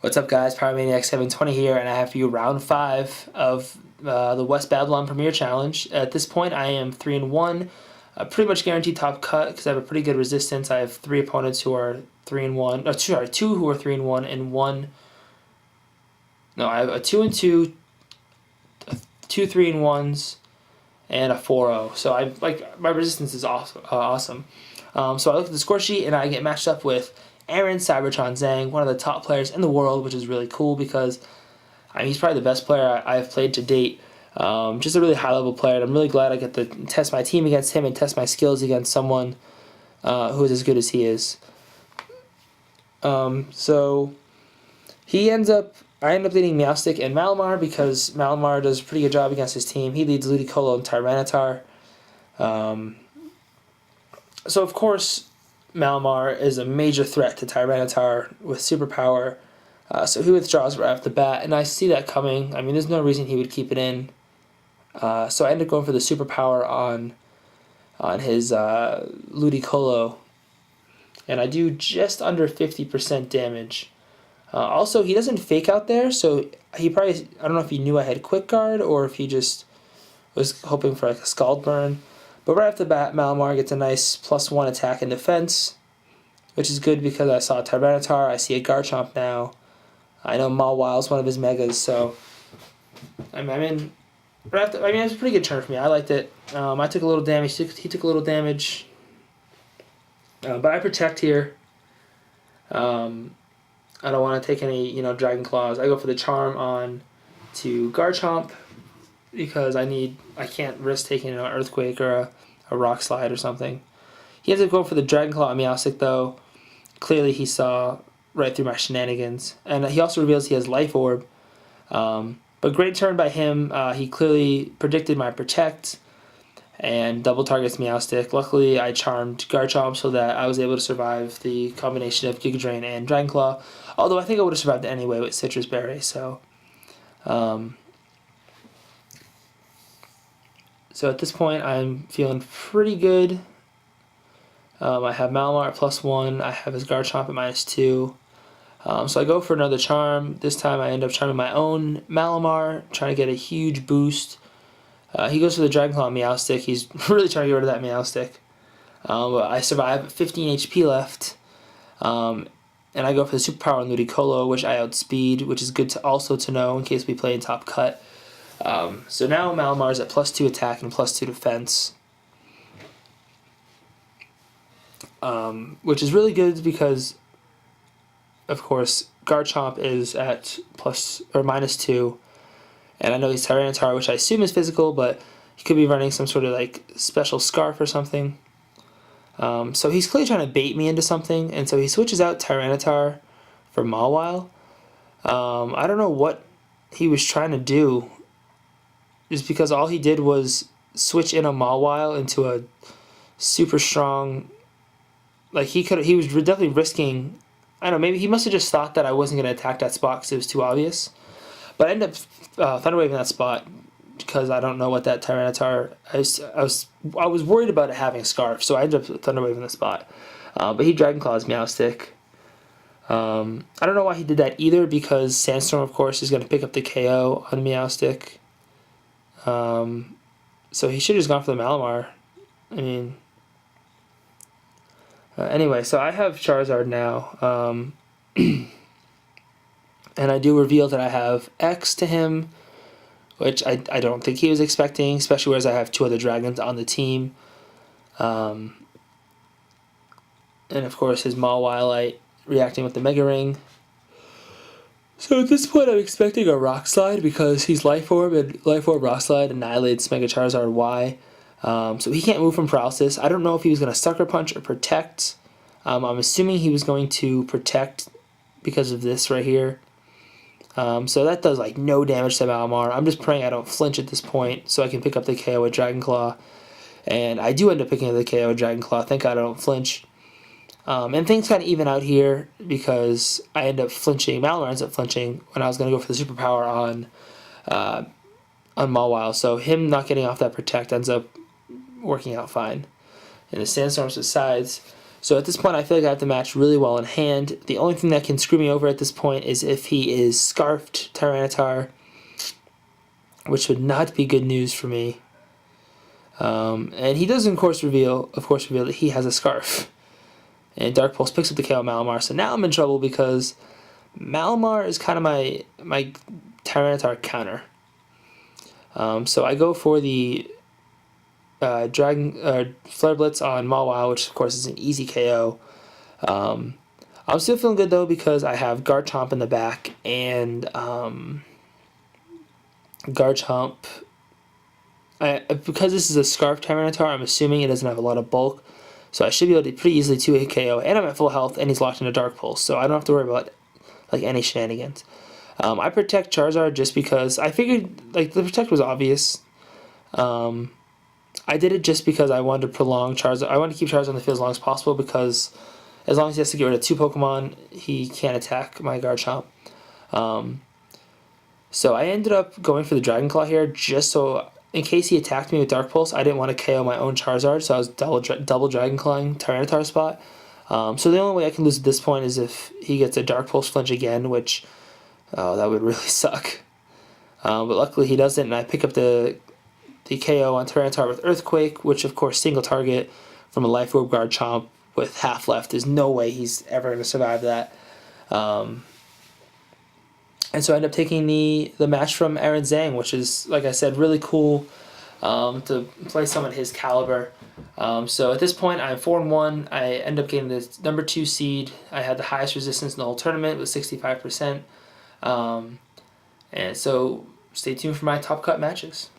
What's up, guys? PowerManiac720 here, and I have for you round 5 of the West Babylon Premier Challenge. At this point, I am 3-1, pretty much guaranteed top cut because I have a pretty good resistance. I have 3 opponents who are 3-1. Oh, sorry, 2 who are 3-1, and 1. No, I have a 2-2, 2 3-1s, and a 4-0. So my resistance is awesome. So I look at the score sheet and I get matched up with Aaron Cybertron Zheng, one of the top players in the world, which is really cool because he's probably the best player I've played to date. Just a really high-level player, and I'm really glad I get to test my team against him and test my skills against someone who is as good as he is. So I end up leading Meowstic and Malamar because Malamar does a pretty good job against his team. He leads Ludicolo and Tyranitar. So of course, Malamar is a major threat to Tyranitar with superpower, so he withdraws right off the bat, and I see that coming. I mean, there's no reason he would keep it in. So I end up going for the superpower on his Ludicolo, and I do just under 50% damage. Also, he doesn't fake out there, so he probably, I don't know if he knew I had Quick Guard or if he just was hoping for like a Scald Burn. But right off the bat, Malamar gets a nice +1 attack and defense, which is good because I saw Tyranitar, I see a Garchomp now. I know Mawile is one of his megas, so it was a pretty good turn for me. I liked it. I took a little damage. He took a little damage, but I protect here. I don't want to take any, Dragon Claws. I go for the Charm on to Garchomp because I can't risk taking an Earthquake or a Rock Slide or something. He ends up going for the Dragon Claw on Meowstic, though. Clearly he saw right through my shenanigans. And he also reveals he has Life Orb. But great turn by him. He clearly predicted my Protect and double targets Meowstic. Luckily, I charmed Garchomp so that I was able to survive the combination of Giga Drain and Dragon Claw. Although I think I would have survived anyway with Citrus Berry, so... So at this point, I'm feeling pretty good. I have Malamar at +1. I have his Garchomp at -2. So I go for another charm. This time I end up charming my own Malamar, trying to get a huge boost. He goes for the Dragon Claw on Meowstic. He's really trying to get rid of that Meowstic. But I survive, 15 HP left. And I go for the Superpower on Ludicolo, which I outspeed, which is good also to know in case we play in top cut. So now Malamar's at +2 attack and +2 defense. Which is really good because, of course, Garchomp is at -2. And I know he's Tyranitar, which I assume is physical, but he could be running some sort of like special scarf or something. So he's clearly trying to bait me into something, and so he switches out Tyranitar for Mawile. I don't know what he was trying to do, just because all he did was switch in a Mawile into a super strong. Like he was definitely risking. I don't know. Maybe he must have just thought that I wasn't going to attack that spot because it was too obvious. But I ended up Thunder Waving that spot because I don't know what that Tyranitar. I was worried about it having a Scarf, so I ended up Thunder Waving the spot. But he Dragon Claws Meowstic. I don't know why he did that either, because Sandstorm, of course, is going to pick up the KO on Meowstic. So he should have just gone for the Malamar. I mean... anyway, so I have Charizard now. And I do reveal that I have X to him, which I don't think he was expecting, especially whereas I have 2 other dragons on the team. And of course his Mawile reacting with the Mega Ring. So at this point I'm expecting a Rock Slide because he's Life Orb, and Life Orb Rock Slide annihilates Mega Charizard Y. So he can't move from Paralysis. I don't know if he was going to Sucker Punch or Protect. I'm assuming he was going to Protect because of this right here. So that does like no damage to Malamar. I'm just praying I don't flinch at this point so I can pick up the KO with Dragon Claw. And I do end up picking up the KO with Dragon Claw. Thank God I don't flinch. And things kind of even out here because I end up flinching. Malamar ends up flinching when I was going to go for the Superpower on Mawile. So him not getting off that Protect ends up working out fine. And the Sandstorm subsides. So at this point, I feel like I have the match really well in hand. The only thing that can screw me over at this point is if he is Scarfed Tyranitar, which would not be good news for me. And he does, of course, reveal that he has a Scarf. And Dark Pulse picks up the KO Malamar. So now I'm in trouble because Malamar is kind of my Tyranitar counter. So I go for the Flare Blitz on Mawile, which of course is an easy KO. I'm still feeling good though because I have Garchomp in the back, and Garchomp. Because this is a Scarf Tyranitar, I'm assuming it doesn't have a lot of bulk, so I should be able to pretty easily 2-hit KO, and I'm at full health, and he's locked into Dark Pulse, so I don't have to worry about like any shenanigans. I protect Charizard just because I figured like the protect was obvious. I did it just because I wanted to prolong Charizard. I wanted to keep Charizard on the field as long as possible because as long as he has to get rid of 2 Pokemon, he can't attack my Garchomp. So I ended up going for the Dragon Claw here just so in case he attacked me with Dark Pulse, I didn't want to KO my own Charizard, so I was double Dragon Clawing Tyranitar spot. So the only way I can lose at this point is if he gets a Dark Pulse flinch again, which that would really suck. But luckily he doesn't, and I pick up the KO on Tyranitar with Earthquake, which of course single target from a Life Orb Garchomp with half left. There's no way he's ever going to survive that. And so I end up taking the match from Aaron Zheng, which is, like I said, really cool to play someone his caliber. So at this point, I'm 4-1. I end up getting the number 2 seed. I had the highest resistance in the whole tournament with 65%. And so stay tuned for my top cut matches.